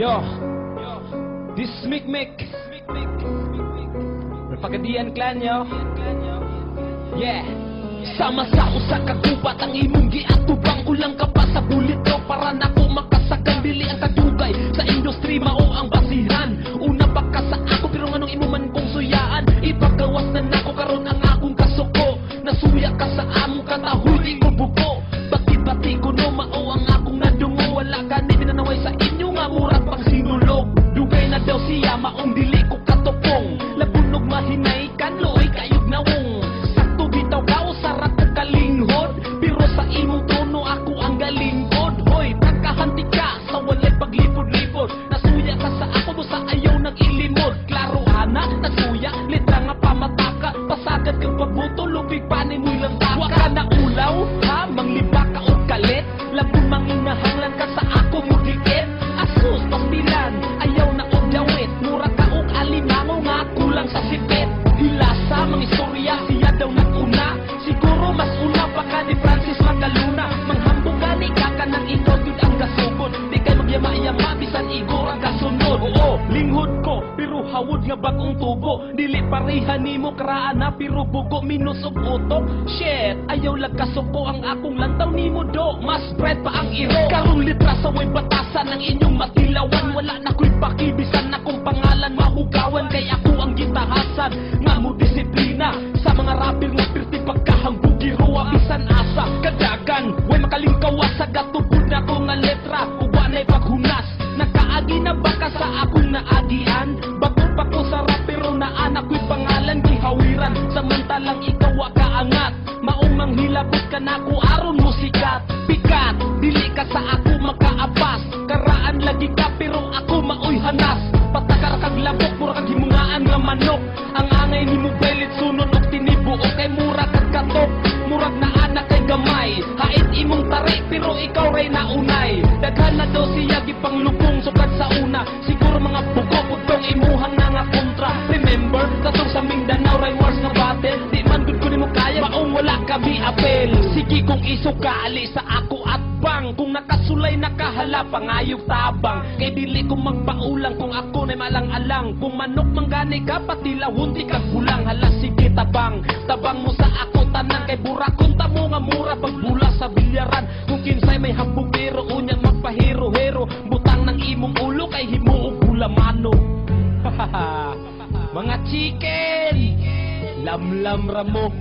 Yo, this Mick Pagadian clan yo. Yeah. Sama sa usa ka gubat ang imong giatubang ulang ka pa sa bulito para nako makasagan dili ang kadugay sa industry mao ang basihan. Una pa ka sa ako pero nganong imo man kong suyaan ipagawas na nako karon ang akong kasuko. Nasuya ka sa among katahoy di ko buko. Bati-bati ko no mao ang akong nadungo wala gani binanaway sa inyo nga murag pang sinulog. Dugay na daw siya maong dili ko katupong. Labunog mahinay kanloy kayog nawong. Sakto bitaw kao sarat ko kalinghod. Pero sa imong tono ako ang galingkod. Hoy, pagkahanti ka sa walay paglipod-lipod. Nasuya ka sa ako do sa ayaw nag-ilimod. Klaro ana, nasuya, letra nga pamataka. Pasagad kang pagbuto, lubig panay mo'y lantaka. Waka na ulaw, ha? Mangliba ka o kalit. Labong manginahanglan ka sa ako mo dikit. Asus, pastilan, ayaw na og dawit. Mura ka og alimango nga kulang sa sipit. Hilasa, mga istorya, siya daw nag-una. Siguro mas una pa ka ni Francis Magaluna. Manghambog gani ka ka nang ikaw yun ang gasugod. Di kay magyama-yama, bisan igor ang kasunod. Oo, linghod ko, pero hawod nga bagong tubo. Dili parehan ni mo karaan na, pero bugo minus og utok. Shit, ayaw lang kasuko ang akong lantaw ni mo do. Mas spread pa ang iro. Karong litra sa way batasan ng inyong matilawan. Wala na ko'y pakibisan akong pangalan mahugawan. Kay ako ang gitahasan nga mo disiplina. Sa mga rapper nga pirti pagkahambugiro bisan asa kadagan. Way makalingkawa sa gatubod na ko nga letra. Uwa na'y paghunas. Nakaagi na baka sa akong naagian. Bago pa ko sa rapero na anak ko'y pangalan gihawiran. Samantalang ikaw kaangat. Maong manghilabot ka na ko aron mo sikat. Pikat, dili ka sa ako makaabas. Karaan lagi ka pero ako maoy hanas. Patakar kag labok, mura kag himungaan nga manok. Ang angay ni mo belit sunod og tinibuo kay mura kag katok. Murag na anak kay gamay. Hait imong tarik pero ikaw ray naunay. Daghan na daw siya gipanglubong sukad sa una. Siguro mga bugo putong imuhang na nga kontra. Remember, katong sa Mindanao ray wars nga battle. Di man gud ko nimo kaya maong wala kami apel. Sige kung isukali sa ako at bang. Kung nakasulay nakahala pangayog tabang. Kay dili ko magpaulang kung ako na'y malang-alang. Kung manok manggani ka pati lahon di kag bulang. Hala sige tabang. Tabang mo sa ako tanan kay burakon ta mo nga mura pagbula sa bilyaran. Kung kinsay may hambugero unyang magpahero-hero. Butang ng imong ulo kay himuog bulamano. Mga chicken, lamlam ramok.